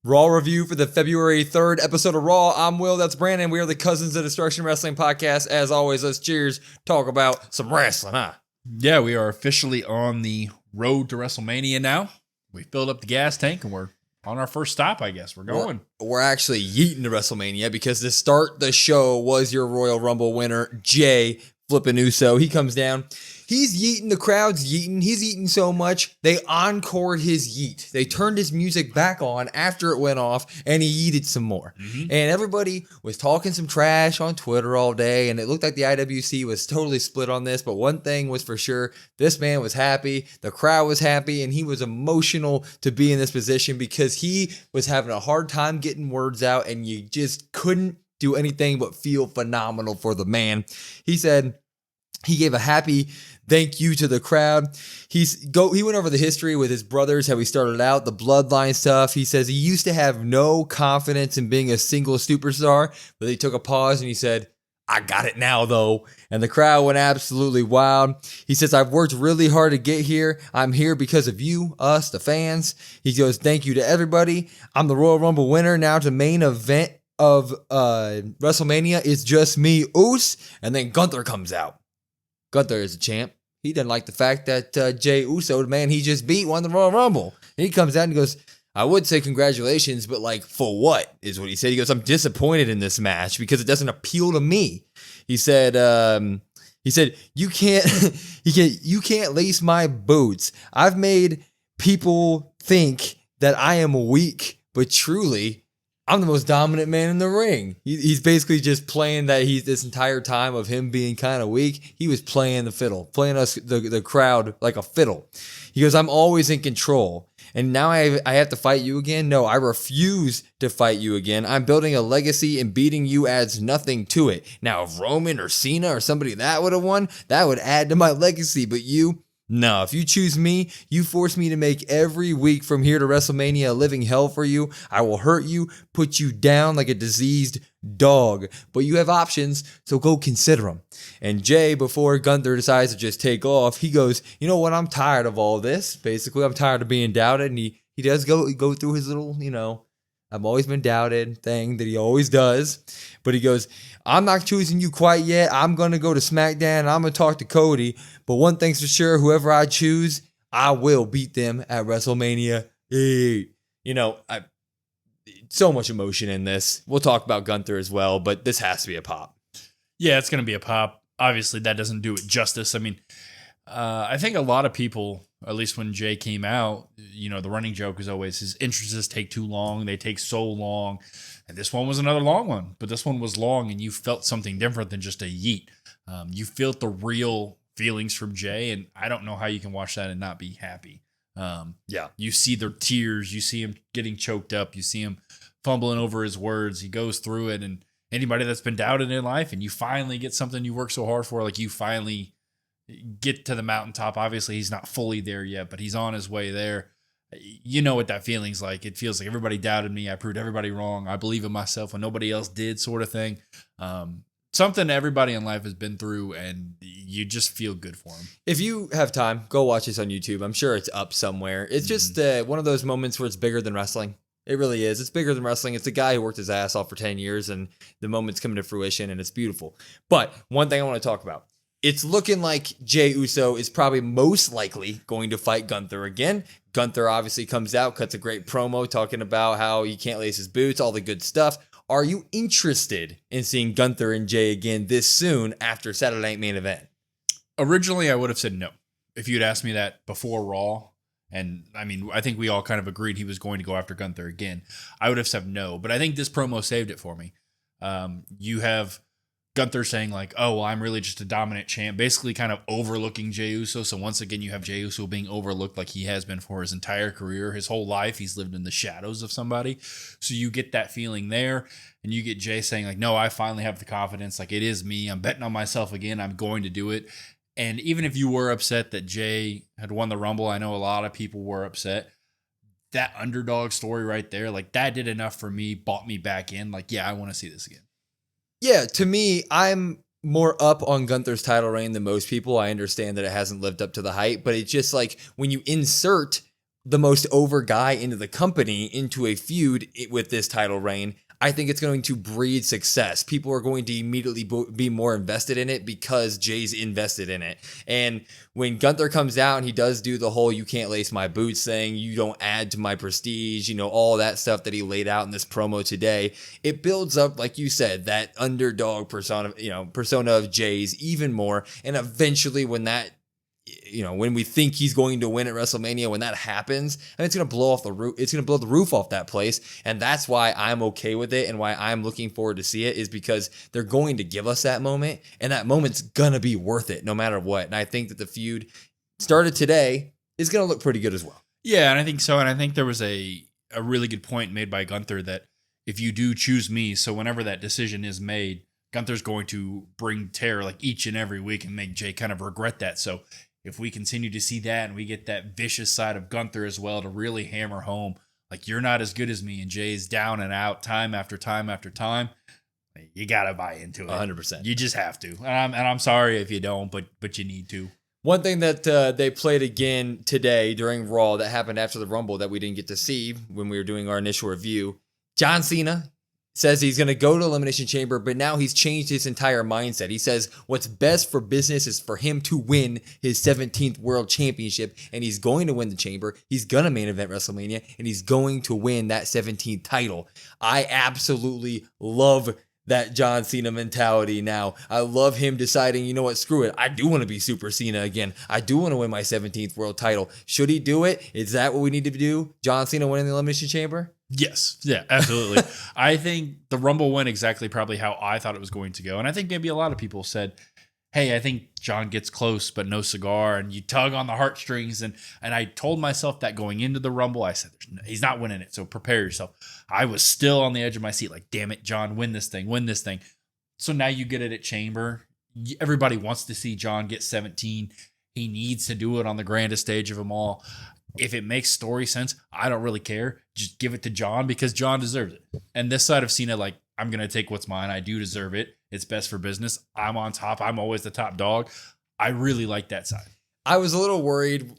Raw review for the February 3rd episode of Raw. I'm Will, that's Brandon. We are the Cousins of Destruction Wrestling Podcast. As always, let's cheers, talk about some wrestling, huh? Yeah, we are officially on the road to WrestleMania now. We filled up the gas tank and we're on our first stop, I guess. We're going. We're actually yeeting to WrestleMania because to start the show was your Royal Rumble winner, Jey flipping Uso. He comes down. He's yeeting. The crowd's yeeting. He's eating so much, they encored his yeet. They turned his music back on after it went off, and he yeeted some more. And everybody was talking some trash on Twitter all day, and it looked like the IWC was totally split on this, but one thing was for sure, this man was happy, the crowd was happy, and he was emotional to be in this position because he was having a hard time getting words out, and you just couldn't do anything but feel phenomenal for the man. He said he gave a happy thank you to the crowd. He went over the history with his brothers, how he started out, the bloodline stuff. He says he used to have no confidence in being a single superstar, but he took a pause and he said, I got it now, though. And the crowd went absolutely wild. He says, I've worked really hard to get here. I'm here because of you, us, the fans. He goes, thank you to everybody. I'm the Royal Rumble winner. Now to main event of WrestleMania. It's just me, Oos. And then Gunther comes out. Gunther is a champ. He doesn't like the fact that Jey Uso, the man he just beat, won the Royal Rumble. And he comes out and goes, I would say congratulations, but like, for what is what he said. He goes, I'm disappointed in this match because it doesn't appeal to me. He said, you can't lace my boots. I've made people think that I am weak, but truly, I'm the most dominant man in the ring. He's basically just playing that he's this entire time of him being kind of weak. He was playing the fiddle, playing us, the crowd like a fiddle. He goes, I'm always in control. And now I have to fight you again? No, I refuse to fight you again. I'm building a legacy and beating you adds nothing to it. Now, if Roman or Cena or somebody that would have won, that would add to my legacy. But you... No, if you choose me, you force me to make every week from here to WrestleMania a living hell for you. I will hurt you, put you down like a diseased dog. But you have options, so go consider them. And Jey, before Gunther decides to just take off, he goes, you know what, I'm tired of all this. Basically, I'm tired of being doubted. And he does go through his little, I've always been doubted thing that he always does. But he goes, I'm not choosing you quite yet. I'm going to go to SmackDown. I'm going to talk to Cody. But one thing's for sure, whoever I choose, I will beat them at WrestleMania 8. So much emotion in this. We'll talk about Gunther as well, but this has to be a pop. Yeah, it's going to be a pop. Obviously, that doesn't do it justice. I mean, I think a lot of people, at least when Jey came out, the running joke is always his entrances take too long. They take so long. And this one was another long one, but this one was long and you felt something different than just a yeet. You felt the real feelings from Jey, and I don't know how you can watch that and not be happy. You see the tears. You see him getting choked up. You see him fumbling over his words. He goes through it, and anybody that's been doubted in life and you finally get something you work so hard for, like you finally get to the mountaintop. Obviously, he's not fully there yet, but he's on his way there. You know what that feeling's like. It feels like everybody doubted me. I proved everybody wrong. I believe in myself when nobody else did, sort of thing. Something everybody in life has been through, and you just feel good for them. If you have time, go watch this on YouTube. I'm sure it's up somewhere. It's just one of those moments where it's bigger than wrestling. It really is. It's bigger than wrestling. It's a guy who worked his ass off for 10 years, and the moment's coming to fruition, and it's beautiful. But one thing I want to talk about. It's looking like Jey Uso is probably most likely going to fight Gunther again. Gunther obviously comes out, cuts a great promo talking about how he can't lace his boots, all the good stuff. Are you interested in seeing Gunther and Jey again this soon after Saturday Night Main Event? Originally, I would have said no. If you'd asked me that before Raw, and I mean, I think we all kind of agreed he was going to go after Gunther again, I would have said no. But I think this promo saved it for me. You have Gunther saying like, oh, well, I'm really just a dominant champ, basically kind of overlooking Jey Uso. So once again, you have Jey Uso being overlooked like he has been for his entire career. His whole life, he's lived in the shadows of somebody. So you get that feeling there, and you get Jey saying like, no, I finally have the confidence. Like, it is me. I'm betting on myself again. I'm going to do it. And even if you were upset that Jey had won the Rumble, I know a lot of people were upset. That underdog story right there, like that did enough for me, bought me back in. Like, yeah, I want to see this again. Yeah, to me, I'm more up on Gunther's title reign than most people. I understand that it hasn't lived up to the hype, but it's just like when you insert the most over guy into the company into a feud with this title reign, I think it's going to breed success. People are going to immediately be more invested in it because Jey's invested in it. And when Gunther comes out and he does do the whole "you can't lace my boots" thing, you don't add to my prestige, all that stuff that he laid out in this promo today, it builds up, like you said, that underdog persona of Jey's even more. And eventually when that, when we think he's going to win at WrestleMania, when that happens, and it's going to blow off the roof. It's going to blow the roof off that place. And that's why I'm okay with it. And why I'm looking forward to see it is because they're going to give us that moment, and that moment's going to be worth it no matter what. And I think that the feud started today is going to look pretty good as well. Yeah. And I think so. And I think there was a really good point made by Gunther that if you do choose me, so whenever that decision is made, Gunther's going to bring terror like each and every week and make Jey kind of regret that. So if we continue to see that and we get that vicious side of Gunther as well to really hammer home, like, you're not as good as me, and Jey's down and out time after time after time, you got to buy into it. 100%. You just have to. And I'm sorry if you don't, but you need to. One thing that they played again today during Raw that happened after the Rumble that we didn't get to see when we were doing our initial review, John Cena says he's going to go to Elimination Chamber, but now he's changed his entire mindset. He says what's best for business is for him to win his 17th World Championship, and he's going to win the Chamber. He's going to main event WrestleMania, and he's going to win that 17th title. I absolutely love that John Cena mentality now. I love him deciding, you know what, screw it. I do want to be Super Cena again. I do want to win my 17th world title. Should he do it? Is that what we need to do? John Cena winning the Elimination Chamber? Yes. Yeah, absolutely. I think the Rumble went exactly probably how I thought it was going to go. And I think maybe a lot of people said, hey, I think John gets close, but no cigar. And you tug on the heartstrings. And I told myself that going into the Rumble, I said, he's not winning it. So prepare yourself. I was still on the edge of my seat. Like, damn it, John, win this thing, win this thing. So now you get it at Chamber. Everybody wants to see John get 17. He needs to do it on the grandest stage of them all. If it makes story sense, I don't really care. Just give it to John because John deserves it. And this side of Cena, like, I'm going to take what's mine. I do deserve it. It's best for business. I'm on top. I'm always the top dog. I really like that side. I was a little worried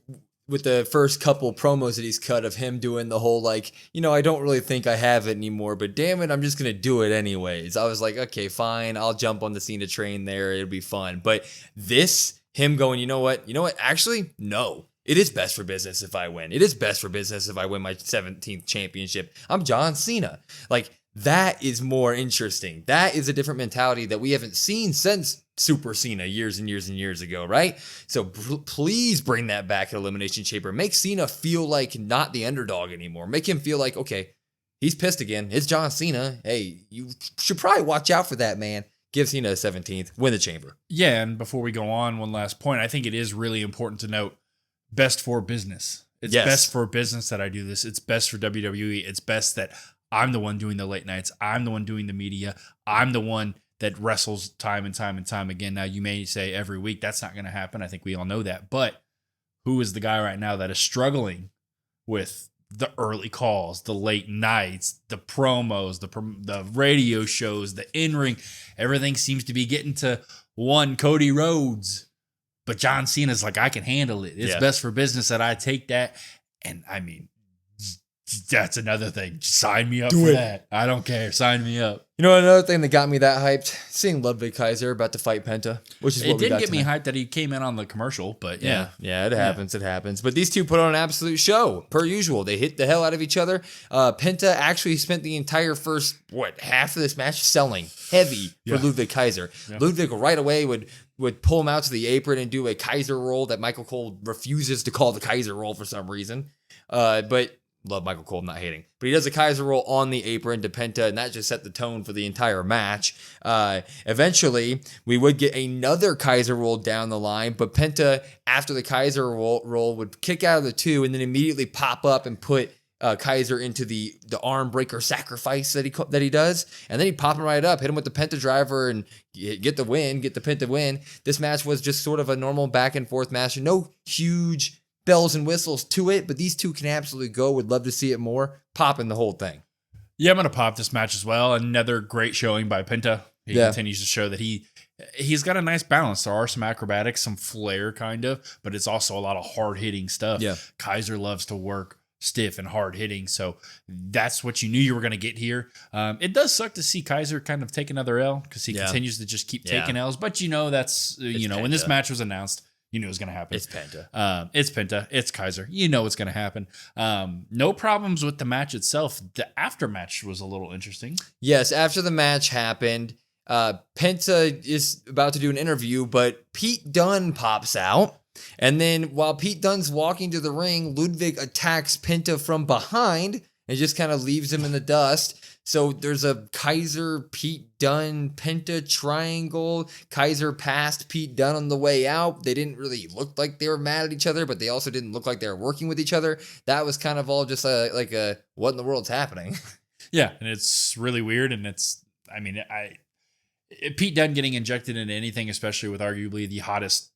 with the first couple promos that he's cut of him doing the whole, like, I don't really think I have it anymore, but damn it, I'm just going to do it anyways. I was like, okay, fine. I'll jump on the Cena train there. It'll be fun. But him going, you know what? Actually, no. It is best for business if I win. It is best for business if I win my 17th championship. I'm John Cena. Like, that is more interesting. That is a different mentality that we haven't seen since Super Cena years and years and years ago, right? So please bring that back at Elimination Chamber. Make Cena feel like not the underdog anymore. Make him feel like, okay, he's pissed again. It's John Cena. Hey, you should probably watch out for that, man. Give Cena a 17th. Win the Chamber. Yeah, and before we go on, one last point. I think it is really important to note best for business. It's best for business that I do this. It's best for WWE. It's best that I'm the one doing the late nights. I'm the one doing the media. I'm the one that wrestles time and time and time again. Now, you may say every week. That's not going to happen. I think we all know that. But who is the guy right now that is struggling with the early calls, the late nights, the promos, the radio shows, the in-ring? Everything seems to be getting to one Cody Rhodes. But John Cena's like, I can handle it. It's best for business that I take that. And I mean, that's another thing. Sign me up for that. I don't care. Sign me up. Another thing that got me that hyped, seeing Ludwig Kaiser about to fight Penta, which is what we got. It did get me hyped that he came in on the commercial, but yeah. Yeah, it happens. It happens. But these two put on an absolute show, per usual. They hit the hell out of each other. Penta actually spent the entire first, half of this match selling heavy for Ludwig Kaiser. Yeah. Ludwig right away would pull him out to the apron and do a Kaiser roll that Michael Cole refuses to call the Kaiser roll for some reason. But love Michael Cole, I'm not hating. But he does a Kaiser roll on the apron to Penta, and that just set the tone for the entire match. Eventually, we would get another Kaiser roll down the line, but Penta, after the Kaiser roll, would kick out of the two and then immediately pop up and put Kaiser into the arm breaker sacrifice that he does. And then he'd pop him right up, hit him with the Penta driver, and get the Penta win. This match was just sort of a normal back and forth match. No huge bells and whistles to it, but these two can absolutely go. Would love to see it more. Popping the whole thing. Yeah, I'm going to pop this match as well. Another great showing by Penta. He continues to show that he's got a nice balance. There are some acrobatics, some flair kind of, but it's also a lot of hard-hitting stuff. Yeah. Kaiser loves to work stiff and hard hitting. So that's what you knew you were going to get here. It does suck to see Kaiser kind of take another L because he continues to just keep taking L's. But that's, Penta. When this match was announced, you knew it was going to happen. It's Penta. It's Penta. It's Kaiser. You know what's going to happen. No problems with the match itself. The aftermatch was a little interesting. Yes, after the match happened, Penta is about to do an interview, but Pete Dunne pops out. And then while Pete Dunne's walking to the ring, Ludwig attacks Penta from behind and just kind of leaves him in the dust. So there's a Kaiser, Pete Dunne, Penta triangle. Kaiser passed Pete Dunne on the way out. They didn't really look like they were mad at each other, but they also didn't look like they were working with each other. That was kind of all just like a what in the world's happening? Yeah, and it's really weird. And Pete Dunne getting injected into anything, especially with arguably the hottest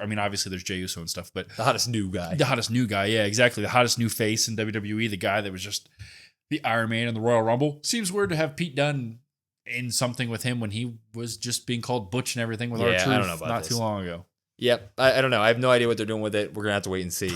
obviously there's Jey Uso and stuff, but the hottest new guy. The hottest new guy, yeah, exactly. The hottest new face in WWE, the guy that was just the Iron Man in the Royal Rumble. Seems weird to have Pete Dunne in something with him when he was just being called Butch and everything with R-Truth I don't know about not this. too long ago. Yep, I don't know. I have no idea what they're doing with it. We're going to have to wait and see.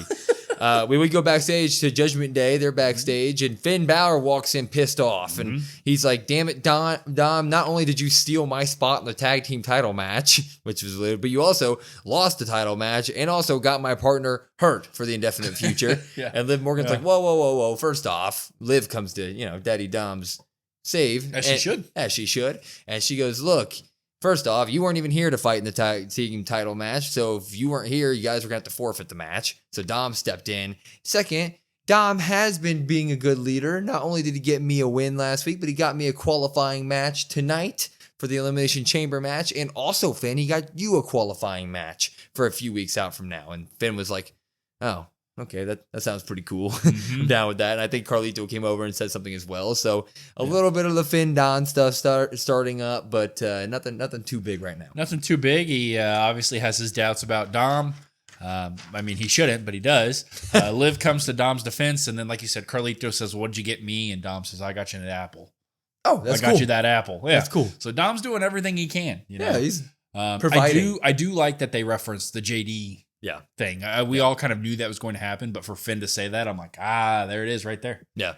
We would go backstage to Judgment Day. They're backstage, and Finn Balor walks in pissed off. And he's like, damn it, Dom, not only did you steal my spot in the tag team title match, which was weird, but you also lost the title match and also got my partner hurt for the indefinite future. And Liv Morgan's like, whoa. First off, Liv comes to, Daddy Dom's save. As she should. As she should. And she goes, look, first off, you weren't even here to fight in the tag team title match. So if you weren't here, you guys were going to have to forfeit the match. So Dom stepped in. Second, Dom has been being a good leader. Not only did he get me a win last week, but he got me a qualifying match tonight for the Elimination Chamber match. And also, Finn, he got you a qualifying match for a few weeks out from now. And Finn was like, oh, okay, that sounds pretty cool. I'm down with that. And I think Carlito came over and said something as well. So a little bit of the Finn Don stuff starting up, but nothing too big right now. Nothing too big. He obviously has his doubts about Dom. He shouldn't, but he does. Liv comes to Dom's defense, and then, like you said, Carlito says, what'd you get me? And Dom says, I got you an apple. Oh, that's cool. I got you that apple. Yeah. That's cool. So Dom's doing everything he can. Yeah, he's providing. I do like that they reference the JD thing. We all kind of knew that was going to happen, but for Finn to say that, I'm like, there it is right there. Yeah.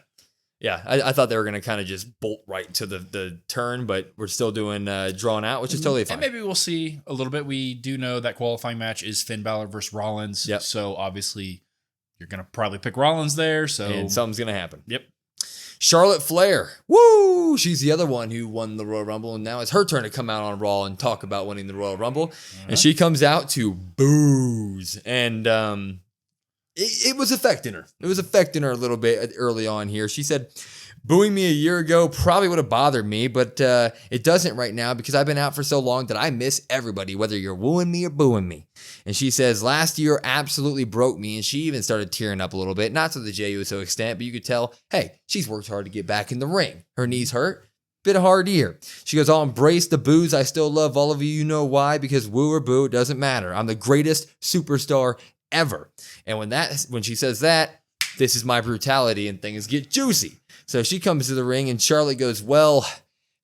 I thought they were going to kind of just bolt right to the turn, but we're still doing drawn out, which is totally fine. And maybe we'll see a little bit. We do know that qualifying match is Finn Balor versus Rollins. Yep. So obviously you're going to probably pick Rollins there. So and something's going to happen. Yep. Charlotte Flair. Woo! She's the other one who won the Royal Rumble, and now it's her turn to come out on Raw and talk about winning the Royal Rumble. And she comes out to booze. And it was affecting her. It was affecting her a little bit early on here. She said, booing me a year ago probably would have bothered me, but it doesn't right now because I've been out for so long that I miss everybody, whether you're wooing me or booing me. And she says, last year absolutely broke me, and she even started tearing up a little bit, not to the Jey Uso extent, but you could tell, hey, she's worked hard to get back in the ring. Her knees hurt. Been a hard year. She goes, I'll embrace the boos. I still love all of you. You know why? Because woo or boo, it doesn't matter. I'm the greatest superstar ever. And when she says that, this is my brutality and things get juicy. So she comes to the ring and Charlotte goes, well,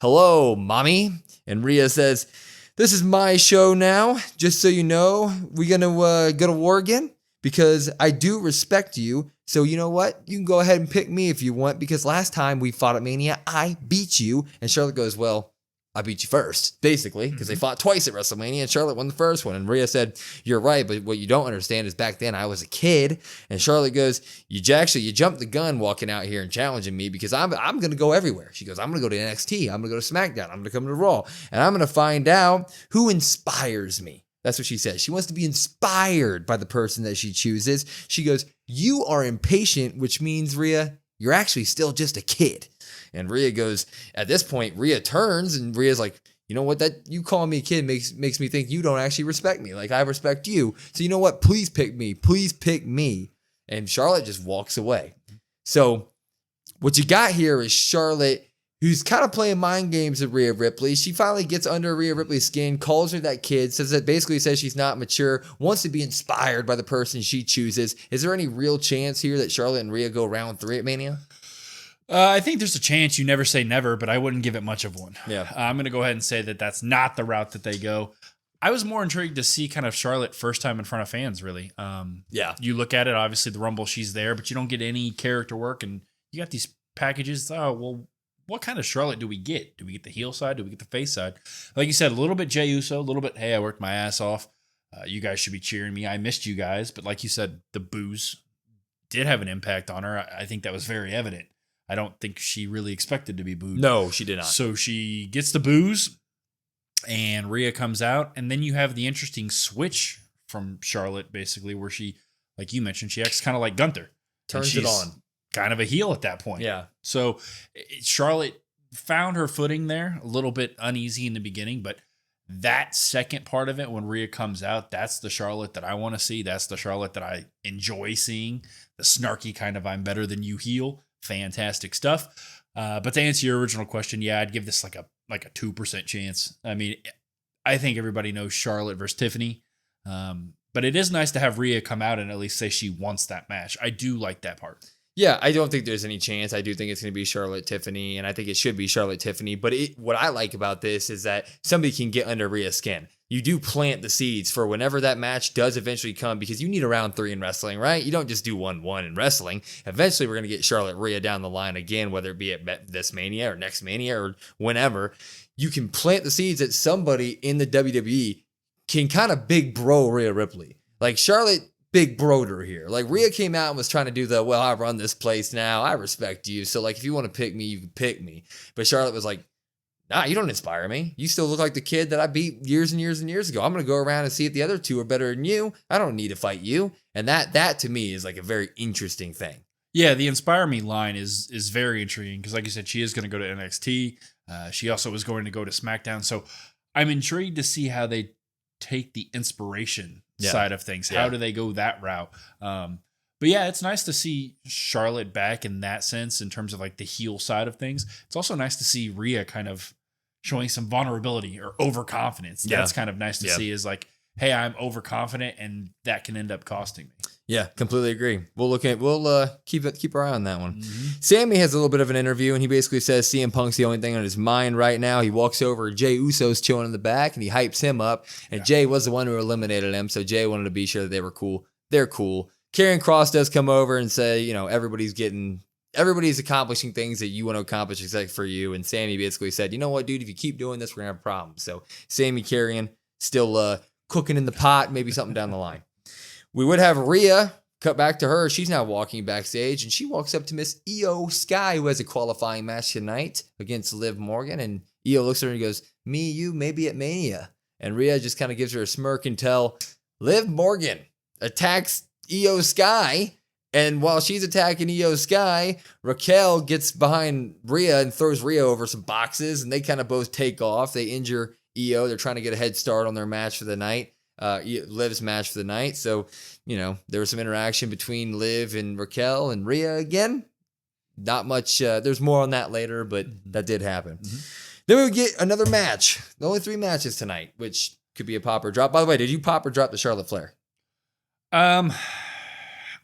hello, mommy. And Rhea says, this is my show now. Just so you know, we're going to go to war again because I do respect you. So you know what? You can go ahead and pick me if you want because last time we fought at Mania, I beat you. And Charlotte goes, well, I beat you first, basically, because they fought twice at WrestleMania, and Charlotte won the first one. And Rhea said, you're right, but what you don't understand is back then I was a kid. And Charlotte goes, you jumped the gun walking out here and challenging me because I'm going to go everywhere. She goes, I'm going to go to NXT. I'm going to go to SmackDown. I'm going to come to Raw. And I'm going to find out who inspires me. That's what she says. She wants to be inspired by the person that she chooses. She goes, you are impatient, which means, Rhea, you're actually still just a kid. And Rhea goes, at this point, Rhea turns and Rhea's like, you know what, that you calling me a kid makes me think you don't actually respect me. Like I respect you. So you know what? Please pick me. Please pick me. And Charlotte just walks away. So what you got here is Charlotte, who's kind of playing mind games with Rhea Ripley. She finally gets under Rhea Ripley's skin, calls her that kid, basically says she's not mature, wants to be inspired by the person she chooses. Is there any real chance here that Charlotte and Rhea go round 3 at Mania? I think there's a chance. You never say never, but I wouldn't give it much of one. Yeah. I'm going to go ahead and say that that's not the route that they go. I was more intrigued to see kind of Charlotte first time in front of fans, really. Yeah. You look at it, obviously the Rumble, she's there, but you don't get any character work, and you got these packages. Oh, well, what kind of Charlotte do we get? Do we get the heel side? Do we get the face side? Like you said, a little bit Jey Uso, a little bit, hey, I worked my ass off. You guys should be cheering me. I missed you guys. But like you said, the boos did have an impact on her. I think that was very evident. I don't think she really expected to be booed. No, she did not. So she gets the boos, and Rhea comes out, and then you have the interesting switch from Charlotte, basically, where she, like you mentioned, she acts kind of like Gunther. Turns it on. Kind of a heel at that point. Yeah. So Charlotte found her footing there, a little bit uneasy in the beginning, but that second part of it, when Rhea comes out, that's the Charlotte that I want to see. That's the Charlotte that I enjoy seeing. The snarky kind of I'm better than you heel. Fantastic stuff. But to answer your original question, yeah, I'd give this like a 2% chance. I mean, I think everybody knows Charlotte versus Tiffany. But it is nice to have Rhea come out and at least say she wants that match. I do like that part. Yeah, I don't think there's any chance. I do think it's going to be Charlotte Tiffany, and I think it should be Charlotte Tiffany. But what I like about this is that somebody can get under Rhea's skin. You do plant the seeds for whenever that match does eventually come, because you need a round 3 in wrestling, right? You don't just do 1-1 in wrestling. Eventually, we're going to get Charlotte Rhea down the line again, whether it be at this Mania or next Mania or whenever. You can plant the seeds that somebody in the WWE can kind of big bro Rhea Ripley. Like Charlotte big broder here. Like Rhea came out and was trying to do the, well, I run this place now. I respect you. So like, if you want to pick me, you can pick me. But Charlotte was like, nah, you don't inspire me. You still look like the kid that I beat years and years and years ago. I'm going to go around and see if the other two are better than you. I don't need to fight you. And that to me is like a very interesting thing. Yeah, the Inspire Me line is very intriguing because, like you said, she is going to go to NXT. She also was going to go to SmackDown. So I'm intrigued to see how they take the inspiration side of things. How do they go that route? But yeah, it's nice to see Charlotte back in that sense in terms of like the heel side of things. It's also nice to see Rhea kind of showing some vulnerability or overconfidence. Yeah. That's kind of nice to see, is like, hey, I'm overconfident and that can end up costing me. Yeah, completely agree. We'll keep our eye on that one. Mm-hmm. Sami has a little bit of an interview, and he basically says CM Punk's the only thing on his mind right now. He walks over, Jey Uso's chilling in the back, and he hypes him up. And Jey was the one who eliminated him, so Jey wanted to be sure that they were cool. They're cool. Karrion Kross does come over and say, everybody's accomplishing things that you want to accomplish except for you. And Sami basically said, you know what, dude, if you keep doing this, we're gonna have problems. So Sami Karrion still cooking in the pot, maybe something down the line. We would have Rhea, cut back to her. She's now walking backstage, and she walks up to Miss Iyo Sky, who has a qualifying match tonight against Liv Morgan. And Iyo looks at her and goes, me, you, maybe at Mania. And Rhea just kind of gives her a smirk until Liv Morgan attacks Iyo Sky. And while she's attacking Iyo Sky, Raquel gets behind Rhea and throws Rhea over some boxes, and they kind of both take off. They injure Iyo. They're trying to get a head start on their match for the night. Liv's match for the night. So, there was some interaction between Liv and Raquel and Rhea again. Not much. There's more on that later, but that did happen. Mm-hmm. Then we would get another match. The only 3 matches tonight, which could be a pop or drop. By the way, did you pop or drop the Charlotte Flair? I'm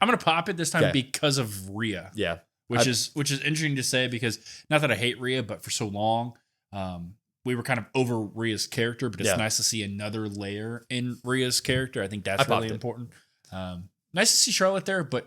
going to pop it this time because of Rhea. Yeah. Which is interesting to say because not that I hate Rhea, but for so long, we were kind of over Rhea's character, but it's nice to see another layer in Rhea's character. I think that's really important. Nice to see Charlotte there, but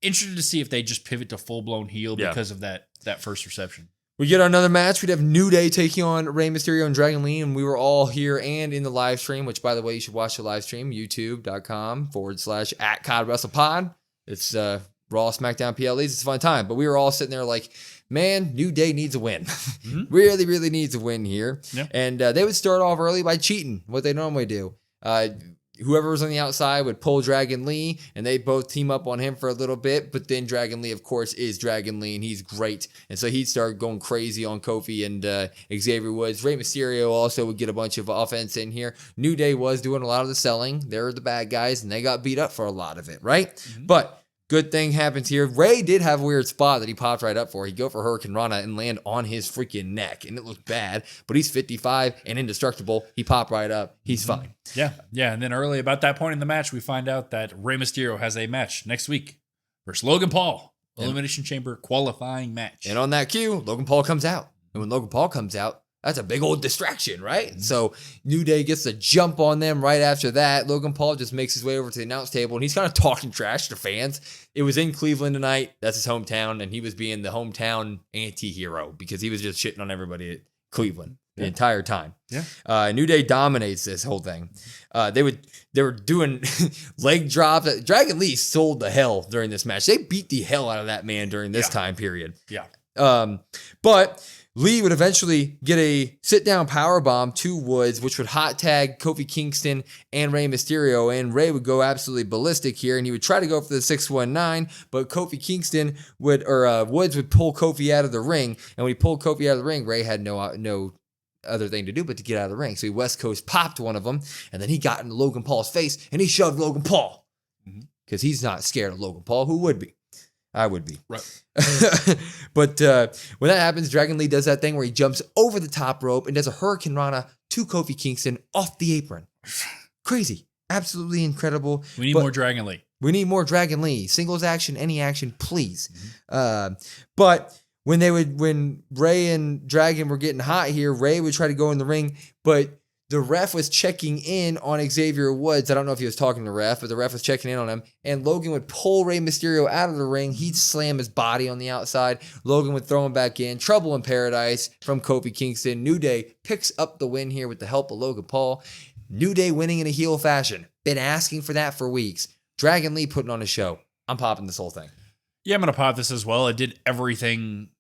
interested to see if they just pivot to full-blown heel because of that first reception. We get another match. We'd have New Day taking on Rey Mysterio and Dragon Lee, and we were all here and in the live stream, which, by the way, you should watch the live stream, youtube.com/@CodWrestlePod. It's Raw, SmackDown, PLEs. It's a fun time, but we were all sitting there like, man, New Day needs a win. Mm-hmm. Really, really needs a win here. Yeah. And they would start off early by cheating, what they normally do. Whoever was on the outside would pull Dragon Lee, and they both team up on him for a little bit. But then Dragon Lee, of course, is Dragon Lee, and he's great. And so he'd start going crazy on Kofi and Xavier Woods. Rey Mysterio also would get a bunch of offense in here. New Day was doing a lot of the selling. They're the bad guys, and they got beat up for a lot of it, right? Mm-hmm. But good thing happens here. Rey did have a weird spot that he popped right up for. He'd go for Hurricane Rana and land on his freaking neck, and it looked bad. But he's 55 and indestructible. He popped right up. He's fine. Yeah. And then early about that point in the match, we find out that Rey Mysterio has a match next week versus Logan Paul. Elimination Chamber qualifying match. And on that cue, Logan Paul comes out. And when Logan Paul comes out, That's a big old distraction, right? So New Day gets a jump on them right after that. Logan Paul just makes his way over to the announce table, and he's kind of talking trash to fans. It was in Cleveland tonight. That's his hometown, and he was being the hometown anti-hero because he was just shitting on everybody at Cleveland the entire time. Yeah. New Day dominates this whole thing. They were doing leg drops. Dragon Lee sold the hell during this match. They beat the hell out of that man during this time period. Yeah. But Lee would eventually get a sit-down powerbomb to Woods, which would hot tag Kofi Kingston and Rey Mysterio, and Rey would go absolutely ballistic here, and he would try to go for the 619, but Kofi Kingston Woods would pull Kofi out of the ring, and when he pulled Kofi out of the ring, Rey had no other thing to do but to get out of the ring. So he West Coast popped one of them, and then he got into Logan Paul's face, and he shoved Logan Paul, because he's not scared of Logan Paul. Who would be? I would be. Right. But when that happens, Dragon Lee does that thing where he jumps over the top rope and does a Hurricane Rana to Kofi Kingston off the apron. Crazy. Absolutely incredible. We need more Dragon Lee. We need more Dragon Lee. Singles action, any action, please. But when Rey and Dragon were getting hot here, Rey would try to go in the ring, but the ref was checking in on Xavier Woods. I don't know if he was talking to the ref, but the ref was checking in on him. And Logan would pull Rey Mysterio out of the ring. He'd slam his body on the outside. Logan would throw him back in. Trouble in Paradise from Kofi Kingston. New Day picks up the win here with the help of Logan Paul. New Day winning in a heel fashion. Been asking for that for weeks. Dragon Lee putting on a show. I'm popping this whole thing. Yeah, I'm going to pop this as well. It did everything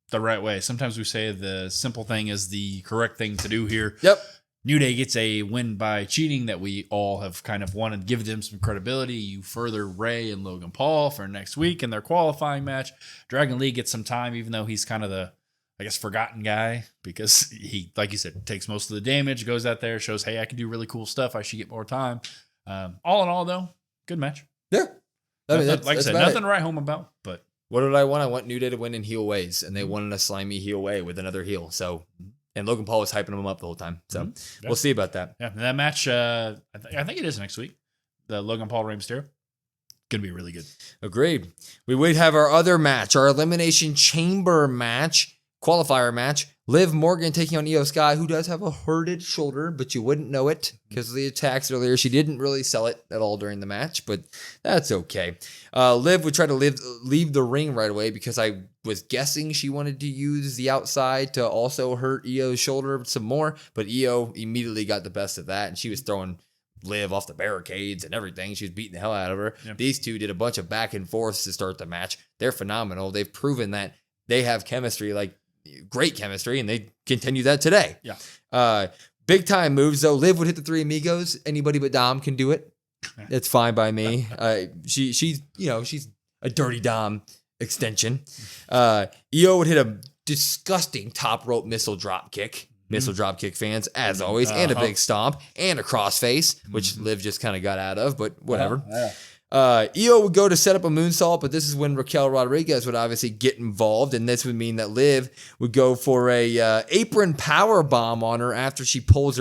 the right way. Sometimes we say the simple thing is the correct thing to do here. Yep. New Day gets a win by cheating that we all have kind of wanted to give them some credibility. You further Rey and Logan Paul for next week in their qualifying match. Dragon Lee gets some time, even though he's kind of the, I guess, forgotten guy because he, like you said, takes most of the damage, goes out there, shows, hey, I can do really cool stuff. I should get more time. All in all, though, good match. Yeah. I mean, like I said, nothing to write home about, but. What did I want? I want New Day to win in heel ways, and they won in a slimy heel way with another heel. So. And Logan Paul was hyping him up the whole time. So we'll see about that. Yeah, that match, I think it is next week. The Logan Paul Rey Mysterio. Going to be really good. Agreed. We would have our other match, our Elimination Chamber match, qualifier match. Liv Morgan taking on Iyo Sky, who does have a hurted shoulder, but you wouldn't know it because of the attacks earlier. She didn't really sell it at all during the match, but that's okay. Liv would try to leave the ring right away because I was guessing she wanted to use the outside to also hurt Io's shoulder some more, but Iyo immediately got the best of that, and she was throwing Liv off the barricades and everything. She was beating the hell out of her. Yep. These two did a bunch of back and forths to start the match. They're phenomenal. They've proven that they have chemistry, like great chemistry, and they continue that today. Yeah. Big time moves though. Liv would hit the three amigos. Anybody but Dom can do it. It's fine by me. She's a dirty Dom extension. Iyo would hit a disgusting top rope missile drop kick. Missile drop kick fans, as always, and a big stomp and a crossface, which Liv just kind of got out of, but whatever. Iyo would go to set up a moonsault, but this is when Raquel Rodriguez would obviously get involved, and this would mean that Liv would go for a apron power bomb on her after she pulls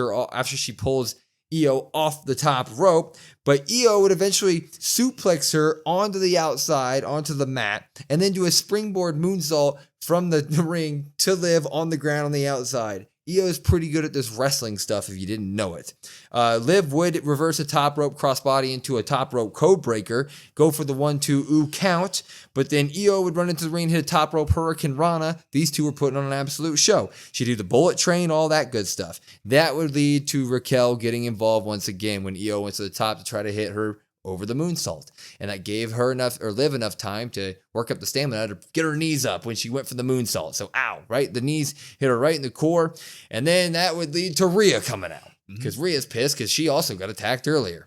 Iyo off the top rope. But Iyo would eventually suplex her onto the outside, onto the mat, and then do a springboard moonsault from the ring to Liv on the ground on the outside. Iyo is pretty good at this wrestling stuff if you didn't know it. Liv would reverse a top rope crossbody into a top rope code breaker, go for the 1-2 count, but then Iyo would run into the ring and hit a top rope Hurricane Rana. These two were putting on an absolute show. She'd do the bullet train, all that good stuff. That would lead to Raquel getting involved once again when Iyo went to the top to try to hit her over the moonsault. And that gave her Liv enough time to work up the stamina to get her knees up when she went for the moonsault. So, ow, right? The knees hit her right in the core. And then that would lead to Rhea coming out because Rhea's pissed because she also got attacked earlier.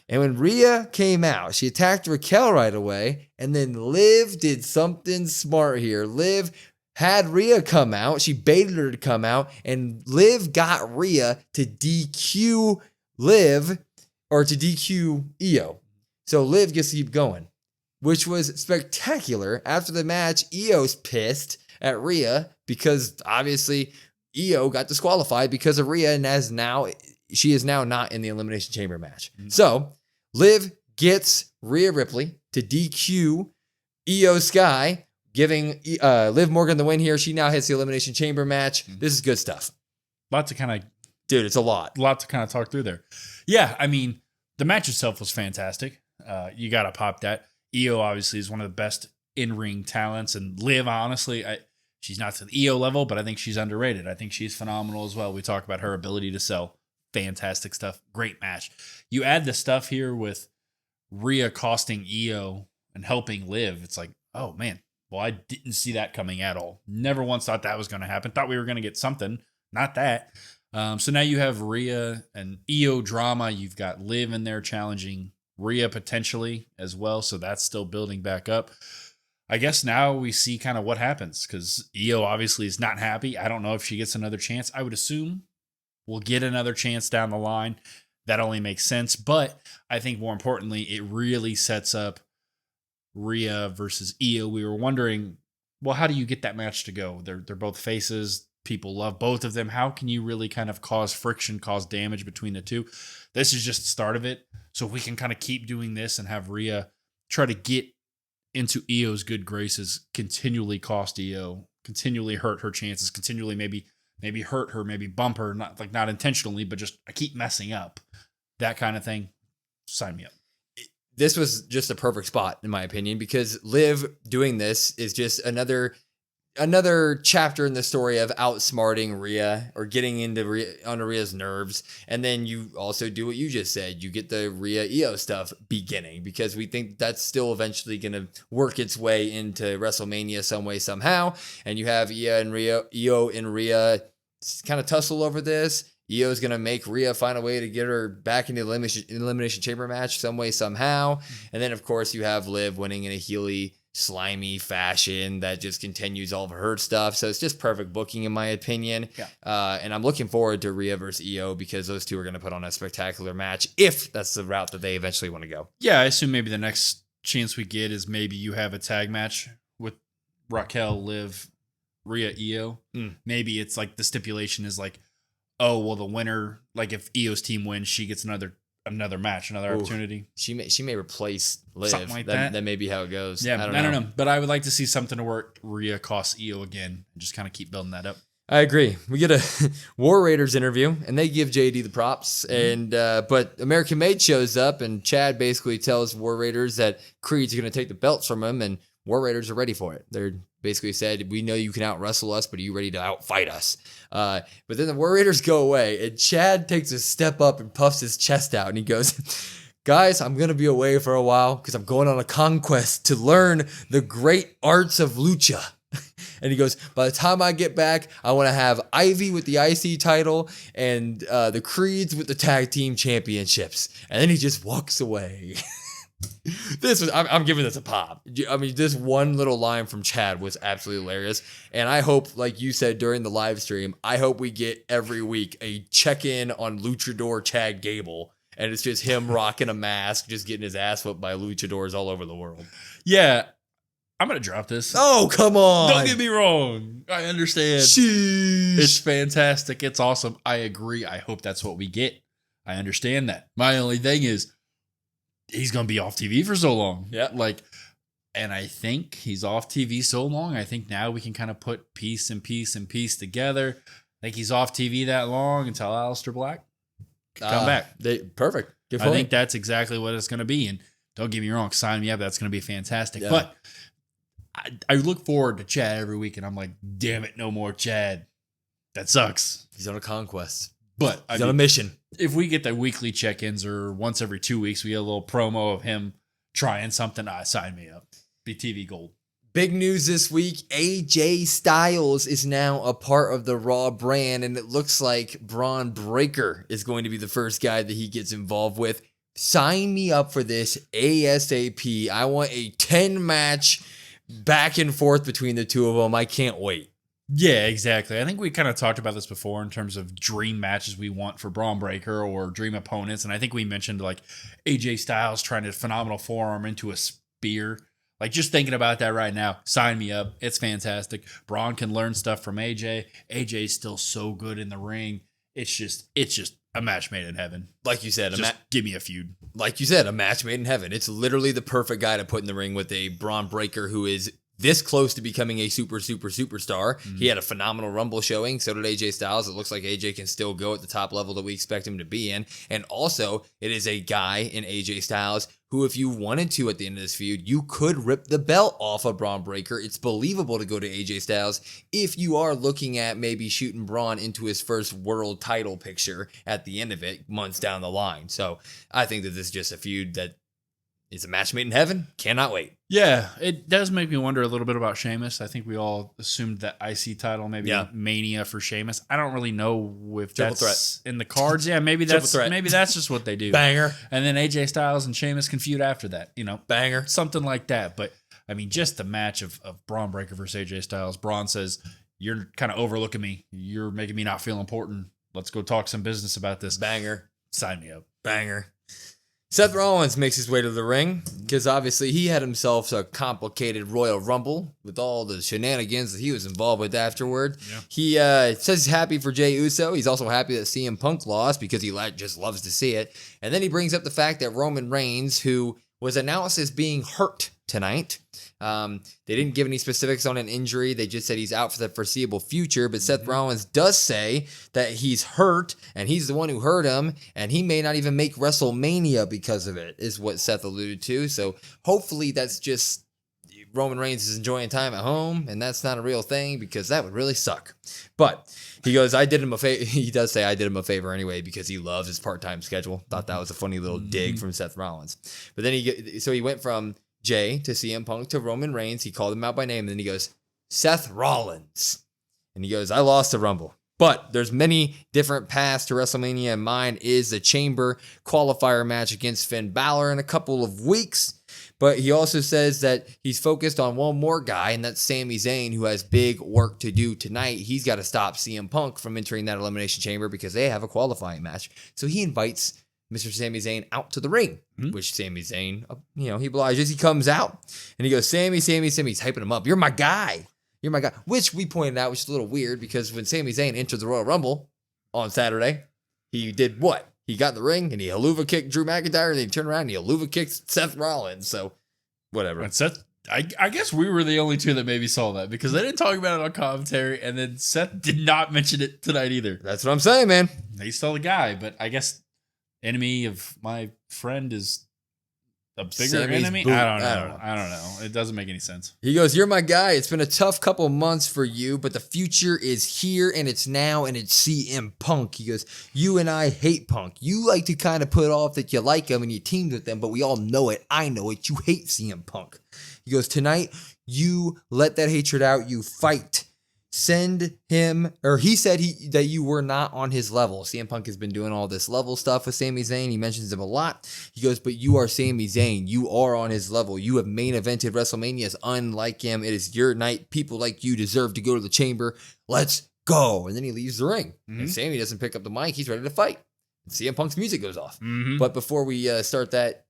And when Rhea came out, she attacked Raquel right away. And then Liv did something smart here. Liv had Rhea come out. She baited her to come out. And Liv got Rhea to DQ Liv, or to DQ Iyo. So Liv gets to keep going, which was spectacular. After the match, Io's pissed at Rhea because obviously Iyo got disqualified because of Rhea, and she is now not in the Elimination Chamber match. So Liv gets Rhea Ripley to DQ Iyo Sky, giving Liv Morgan the win here. She now hits the Elimination Chamber match. This is good stuff. to kind of Dude, it's a lot. Talk through there. Yeah, I mean, the match itself was fantastic. You got to pop that. Iyo obviously is one of the best in-ring talents, and Liv, honestly, she's not to the Iyo level, but I think she's underrated. I think she's phenomenal as well. We talk about her ability to sell. Fantastic stuff. Great match. You add the stuff here with Rhea costing Iyo and helping Liv. It's like, oh man, well, I didn't see that coming at all. Never once thought that was going to happen. Thought we were going to get something. Not that. So now you have Rhea and Iyo drama. You've got Liv in there challenging Rhea potentially as well. So that's still building back up. I guess now we see kind of what happens because Iyo obviously is not happy. I don't know if she gets another chance. I would assume we'll get another chance down the line. That only makes sense. But I think more importantly, it really sets up Rhea versus Iyo. We were wondering, well, how do you get that match to go? They're both faces. People love both of them. How can you really kind of cause friction, cause damage between the two? This is just the start of it. So if we can kind of keep doing this and have Rhea try to get into Io's good graces, continually cost Iyo, continually hurt her chances, continually maybe hurt her, maybe bump her, not intentionally, but just I keep messing up. That kind of thing. Sign me up. This was just a perfect spot, in my opinion, because Liv doing this is just another chapter in the story of outsmarting Rhea or getting into on Rhea's nerves. And then you also do what you just said. You get the Rhea Iyo stuff beginning because we think that's still eventually going to work its way into WrestleMania some way, somehow. And you have Iyo and Rhea kind of tussle over this. Io's going to make Rhea find a way to get her back into the Elimination Chamber match some way, somehow. And then, of course, you have Liv winning in a heely, slimy fashion that just continues all of her stuff. So it's just perfect booking, in my opinion. Yeah. And I'm looking forward to Rhea versus Iyo because those two are going to put on a spectacular match if that's the route that they eventually want to go. Yeah, I assume maybe the next chance we get is maybe you have a tag match with Raquel, Liv, Rhea, Iyo. Maybe it's like the stipulation is like, oh, well, the winner, like if Io's team wins, she gets another match, another opportunity. She may replace Liv. Something like that. That may be how it goes. Yeah, I don't know. But I would like to see something to work Rhea costs Iyo again and just kind of keep building that up. I agree. We get a War Raiders interview, and they give JD the props. And but American Made shows up, and Chad basically tells War Raiders that Creed's going to take the belts from him, and War Raiders are ready for it. They're basically said, we know you can out-wrestle us, but are you ready to out-fight us? But then the War Raiders go away, and Chad takes a step up and puffs his chest out, and he goes, guys, I'm going to be away for a while because I'm going on a conquest to learn the great arts of lucha. And he goes, by the time I get back, I want to have Ivy with the IC title and the Creeds with the tag team championships. And then he just walks away. I'm giving this a pop. I mean, this one little line from Chad was absolutely hilarious. And I hope, like you said during the live stream, I hope we get every week a check-in on Luchador Chad Gable. And it's just him rocking a mask, just getting his ass whooped by luchadors all over the world. Yeah. I'm going to drop this. Oh, come on. Don't get me wrong. I understand. Sheesh. It's fantastic. It's awesome. I agree. I hope that's what we get. I understand that. My only thing is, he's going to be off TV for so long. Yeah. And I think he's off TV so long. I think now we can kind of put piece and piece and piece together. I think he's off TV that long until Aleister Black can come back. Perfect. Good I point. think that's exactly what it's going to be. And don't get me wrong, sign me up. That's going to be fantastic. Yeah. But I look forward to Chad every week, and I'm like, damn it, no more Chad. That sucks. He's on a conquest. But He's on a mission. If we get the weekly check-ins or once every 2 weeks, we get a little promo of him trying something, sign me up. Be TV gold. Big news this week. AJ Styles is now a part of the Raw brand, and it looks like Braun Breaker is going to be the first guy that he gets involved with. Sign me up for this ASAP. I want a 10-match back and forth between the two of them. I can't wait. Yeah, exactly. I think we kind of talked about this before in terms of dream matches we want for Braun Breaker or dream opponents. And I think we mentioned like AJ Styles trying to phenomenal forearm into a spear. Like just thinking about that right now, sign me up. It's fantastic. Braun can learn stuff from AJ. AJ's still so good in the ring. It's just a match made in heaven. Like you said, give me a feud. Like you said, a match made in heaven. It's literally the perfect guy to put in the ring with a Braun Breaker who is this close to becoming a superstar. He had a phenomenal Rumble showing. So did AJ Styles. It looks like AJ can still go at the top level that we expect him to be in. And also, it is a guy in AJ Styles who, if you wanted to at the end of this feud, you could rip the belt off of Braun Breaker. It's believable to go to AJ Styles if you are looking at maybe shooting Braun into his first world title picture at the end of it, months down the line. So I think that this is just a feud that is a match made in heaven. Cannot wait. Yeah, it does make me wonder a little bit about Sheamus. I think we all assumed that IC title, maybe Mania for Sheamus. I don't really know if Triple that's in the cards. Yeah, maybe that's just what they do. Banger. And then AJ Styles and Sheamus can feud after that. Banger. Something like that. But I mean, just the match of Braun Breaker versus AJ Styles. Braun says, "You're kind of overlooking me. You're making me not feel important. Let's go talk some business about this." Banger. Sign me up. Banger. Seth Rollins makes his way to the ring because obviously he had himself a complicated Royal Rumble with all the shenanigans that he was involved with afterward. Yeah. He says he's happy for Jey Uso. He's also happy that CM Punk lost because he just loves to see it. And then he brings up the fact that Roman Reigns, who was announced as being hurt tonight, they didn't give any specifics on an injury. They just said he's out for the foreseeable future. But Seth Rollins does say that he's hurt and he's the one who hurt him, and he may not even make WrestleMania because of it, is what Seth alluded to. So hopefully that's just Roman Reigns is enjoying time at home, and that's not a real thing because that would really suck. But he goes, I did him a favor. He does say I did him a favor anyway because he loves his part-time schedule. Thought that was a funny little dig from Seth Rollins. But then he went from Jey to CM Punk to Roman Reigns. He called him out by name. And then he goes, Seth Rollins. And he goes, I lost the Rumble. But there's many different paths to WrestleMania, and mine is the Chamber qualifier match against Finn Balor in a couple of weeks. But he also says that he's focused on one more guy, and that's Sami Zayn, who has big work to do tonight. He's got to stop CM Punk from entering that Elimination Chamber because they have a qualifying match. So he invites Mr. Sami Zayn out to the ring, which Sami Zayn, he obliges. He comes out, and he goes, Sami. He's hyping him up. You're my guy. You're my guy. Which we pointed out, which is a little weird because when Sami Zayn entered the Royal Rumble on Saturday, he did what? He got in the ring, and he haluva kicked Drew McIntyre, and then he turned around and he haluva kicked Seth Rollins. So, whatever. And Seth, I guess we were the only two that maybe saw that because they didn't talk about it on commentary, and then Seth did not mention it tonight either. That's what I'm saying, man. He's still the guy, but I guess enemy of my friend is a bigger Sammy's enemy? boot. I don't know. It doesn't make any sense. He goes, you're my guy. It's been a tough couple months for you, but the future is here and it's now and it's CM Punk. He goes, you and I hate Punk. You like to kind of put off that you like him and you teamed with them, but we all know it. I know it. You hate CM Punk. He goes, tonight, you let that hatred out. You fight. Send him, or he said that you were not on his level. CM Punk has been doing all this level stuff with Sami Zayn. He mentions him a lot. He goes, but you are Sami Zayn. You are on his level. You have main evented WrestleManias unlike him. It is your night. People like you deserve to go to the Chamber. Let's go. And then he leaves the ring. And Sami doesn't pick up the mic. He's ready to fight. And CM Punk's music goes off. But before we start that,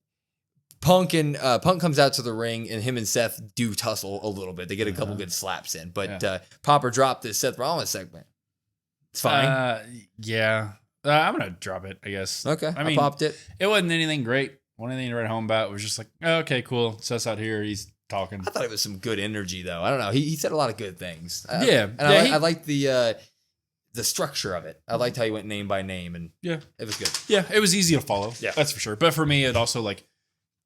Punk comes out to the ring, and him and Seth do tussle a little bit. They get a couple good slaps in, but Pop or drop this Seth Rollins segment. It's fine. Yeah. I'm gonna drop it, I guess. Okay, I mean, popped it. It wasn't anything great. Wasn't anything to write home about. It was just like, oh, okay, cool. Seth's out here. He's talking. I thought it was some good energy, though. I don't know. He said a lot of good things. I liked the structure of it. I liked how he went name by name, and it was good. Yeah, it was easy to follow. Yeah, that's for sure. But for me, it also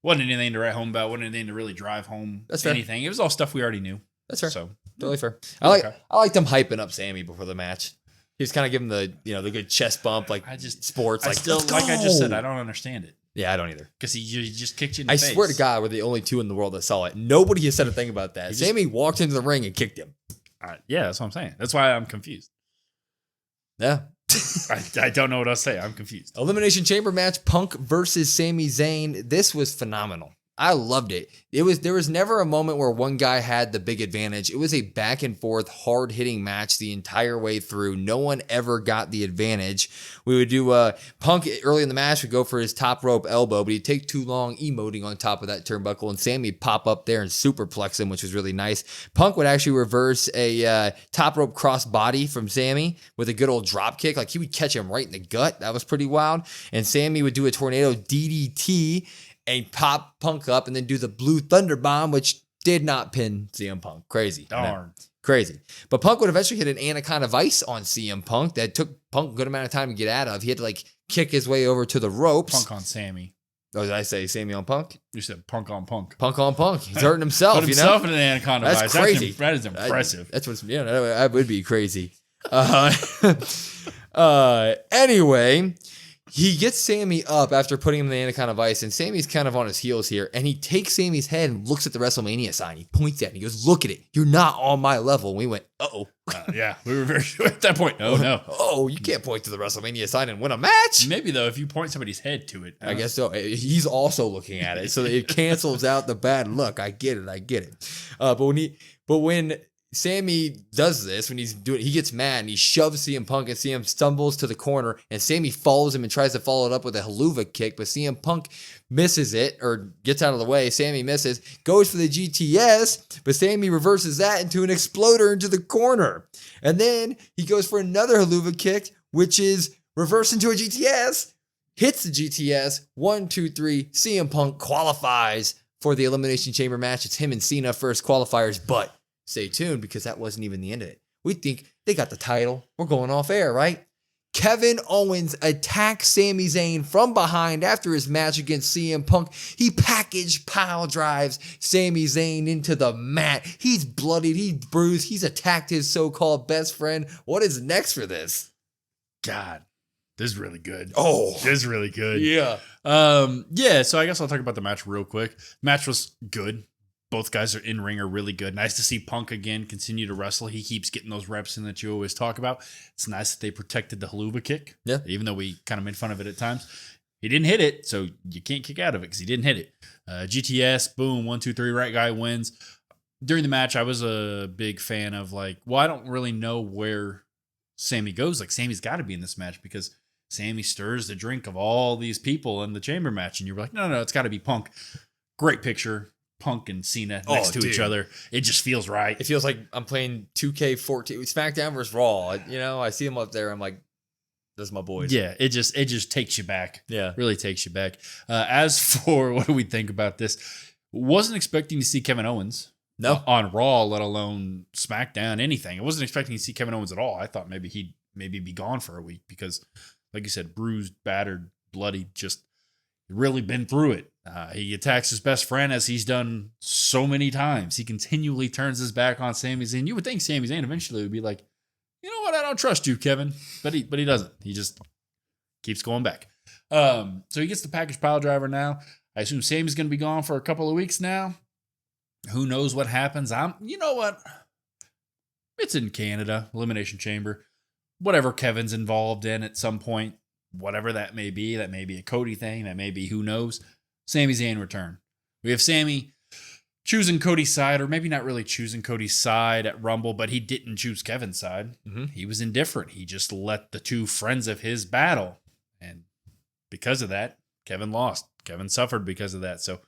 wasn't anything to write home about. Wasn't anything to really drive home. That's fair. Anything. It was all stuff we already knew. That's fair. So totally fair. I liked him hyping up Sami before the match. He was kind of giving the good chest bump, sports. I just said, I don't understand it. Yeah, I don't either. Because he just kicked you in the face. I swear to God, we're the only two in the world that saw it. Nobody has said a thing about that. Sami walked into the ring and kicked him. Yeah, that's what I'm saying. That's why I'm confused. Yeah. I don't know what else to say. I'm confused. Elimination Chamber match, Punk versus Sami Zayn. This was phenomenal. I loved it. There was never a moment where one guy had the big advantage. It was a back and forth, hard hitting match the entire way through. No one ever got the advantage. We would do Punk early in the match would go for his top rope elbow, but he'd take too long emoting on top of that turnbuckle, and Sami would pop up there and superplex him, which was really nice. Punk would actually reverse a top rope cross body from Sami with a good old drop kick. Like he would catch him right in the gut. That was pretty wild. And Sami would do a tornado DDT and pop Punk up and then do the blue thunder bomb, which did not pin CM Punk. Crazy. Darn. Crazy. But Punk would eventually hit an Anaconda Vice on CM Punk that took Punk a good amount of time to get out of. He had to like kick his way over to the ropes. Punk on Sammy. Oh, did I say Sammy on Punk? You said Punk on Punk. Punk on Punk. He's hurting himself, Put himself in an Anaconda Vice. That's crazy. That is impressive. That's what's, that would be crazy. Anyway, he gets Sammy up after putting him in the Anaconda Vice, and Sammy's kind of on his heels here, and he takes Sammy's head and looks at the WrestleMania sign. He points at it, and he goes, look at it. You're not on my level. And we went, uh-oh. Yeah, we were very sure at that point. Oh, no. Oh, you can't point to the WrestleMania sign and win a match. Maybe, though, if you point somebody's head to it. I guess so. He's also looking at it, so it cancels out the bad look. I get it. But when Sammy does this, when he gets mad and he shoves CM Punk, and CM stumbles to the corner, and Sammy follows him and tries to follow it up with a haluva kick, but CM Punk misses it or gets out of the way. Sammy misses, goes for the GTS, but Sammy reverses that into an exploder into the corner. And then he goes for another haluva kick, which is reversed into a GTS, hits the GTS, 1, 2, 3, CM Punk qualifies for the Elimination Chamber match. It's him and Cena first qualifiers, but stay tuned because that wasn't even the end of it. We think they got the title. We're going off air, right? Kevin Owens attacks Sami Zayn from behind after his match against CM Punk. He package pile drives Sami Zayn into the mat. He's bloodied. He's bruised. He's attacked his so-called best friend. What is next for this? God, this is really good. Oh, this is really good. Yeah. So I guess I'll talk about the match real quick. Match was good. Both guys are in ring are really good. Nice to see Punk again continue to wrestle. He keeps getting those reps in that you always talk about. It's nice that they protected the haluva kick. Yeah. Even though we kind of made fun of it at times. He didn't hit it, so you can't kick out of it because he didn't hit it. GTS, boom, 1, 2, 3, right guy wins. During the match, I was a big fan of I don't really know where Sammy goes. Like, Sammy's got to be in this match because Sammy stirs the drink of all these people in the chamber match. And you're like, no, it's got to be Punk. Great picture. Punk and Cena next to each other. It just feels right. It feels like I'm playing 2K14, SmackDown versus Raw. I see him up there. I'm like, that's my boys. Yeah, it just takes you back. Yeah. Really takes you back. As for what do we think about this? Wasn't expecting to see Kevin Owens. No. On Raw, let alone SmackDown, anything. I wasn't expecting to see Kevin Owens at all. I thought maybe he'd be gone for a week because, like you said, bruised, battered, bloody, just really been through it. He attacks his best friend as he's done so many times. He continually turns his back on Sami Zayn. You would think Sami Zayn eventually would be like, you know what? I don't trust you, Kevin. But he doesn't. He just keeps going back. So he gets the package pile driver now. I assume Sami's going to be gone for a couple of weeks now. Who knows what happens? You know what? It's in Canada, Elimination Chamber. Whatever Kevin's involved in at some point, whatever that may be a Cody thing, that may be who knows. Sami Zayn return. We have Sami choosing Cody's side, or maybe not really choosing Cody's side at Rumble, but he didn't choose Kevin's side. Mm-hmm. He was indifferent. He just let the two friends of his battle. And because of that, Kevin lost. Kevin suffered because of that. So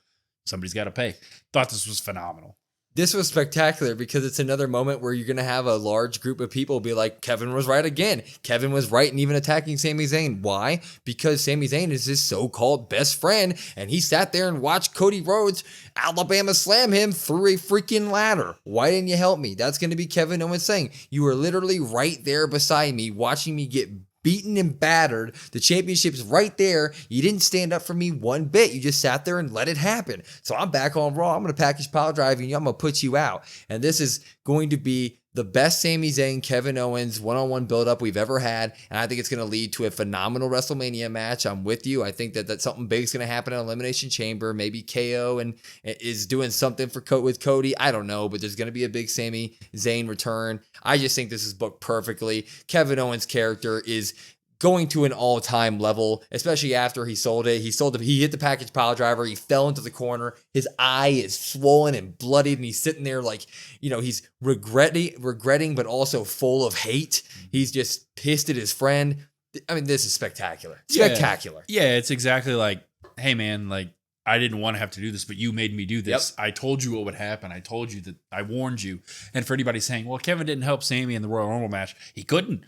somebody's got to pay. Thought this was phenomenal. This was spectacular because it's another moment where you're going to have a large group of people be like, Kevin was right again. Kevin was right in even attacking Sami Zayn. Why? Because Sami Zayn is his so-called best friend, and he sat there and watched Cody Rhodes Alabama slam him through a freaking ladder. Why didn't you help me? That's going to be Kevin Owens saying, you were literally right there beside me, watching me get beaten and battered. The championship's right there. You didn't stand up for me one bit. You just sat there and let it happen. So I'm back on Raw. I'm going to package pile drive you. I'm going to put you out. And this is going to be the best Sami Zayn, Kevin Owens one-on-one build-up we've ever had. And I think it's going to lead to a phenomenal WrestleMania match. I'm with you. I think that something big is going to happen in Elimination Chamber. Maybe KO and is doing something with Cody. I don't know, but there's going to be a big Sami Zayn return. I just think this is booked perfectly. Kevin Owens' character is going to an all-time level, especially after he sold it. He hit the package pile driver. He fell into the corner. His eye is swollen and bloodied, and he's sitting there like, he's regretting, but also full of hate. He's just pissed at his friend. I mean, this is spectacular. Spectacular. Yeah, it's exactly like, hey, man, like, I didn't want to have to do this, but you made me do this. Yep. I told you what would happen. I told you that I warned you. And for anybody saying, well, Kevin didn't help Sami in the Royal Rumble match, he couldn't.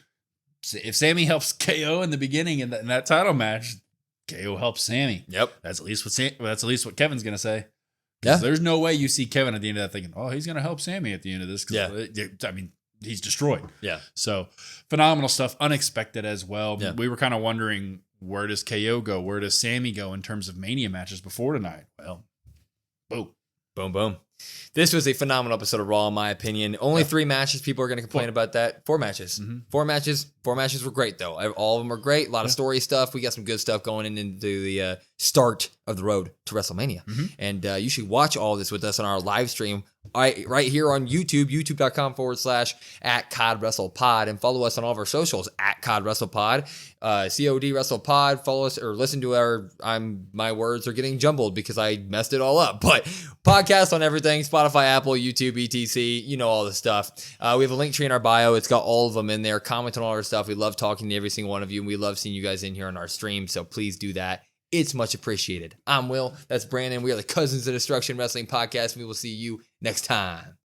If Sami helps KO in the beginning in that title match, KO helps Sami. Yep. That's at least what Kevin's gonna say. Yeah. There's no way you see Kevin at the end of that thinking, oh, he's going to help Sami at the end of this. I mean, he's destroyed. Yeah. So phenomenal stuff. Unexpected as well. Yeah. We were kind of wondering, where does KO go? Where does Sami go in terms of Mania matches before tonight? Well, boom. Boom, boom. This was a phenomenal episode of Raw, in my opinion. Only 3 matches. People are going to complain about that. 4 matches. Mm-hmm. 4 matches. 4 matches were great, though. All of them were great. A lot of story stuff. We got some good stuff going into the start of the road to WrestleMania. Mm-hmm. And you should watch all this with us on our live stream right here on YouTube, youtube.com/@CODWrestlePod. And follow us on all of our socials, @CODWrestlePod, COD WrestlePod. Follow us or listen to my words are getting jumbled because I messed it all up. But podcast on everything, Spotify, Apple, YouTube, etc. You know all the stuff. We have a link tree in our bio. It's got all of them in there. Comment on all our stuff. We love talking to every single one of you, and we love seeing you guys in here on our stream. So please do that. It's much appreciated. I'm Will. That's Brandon. We are the Cousins of Destruction Wrestling Podcast. We will see you next time.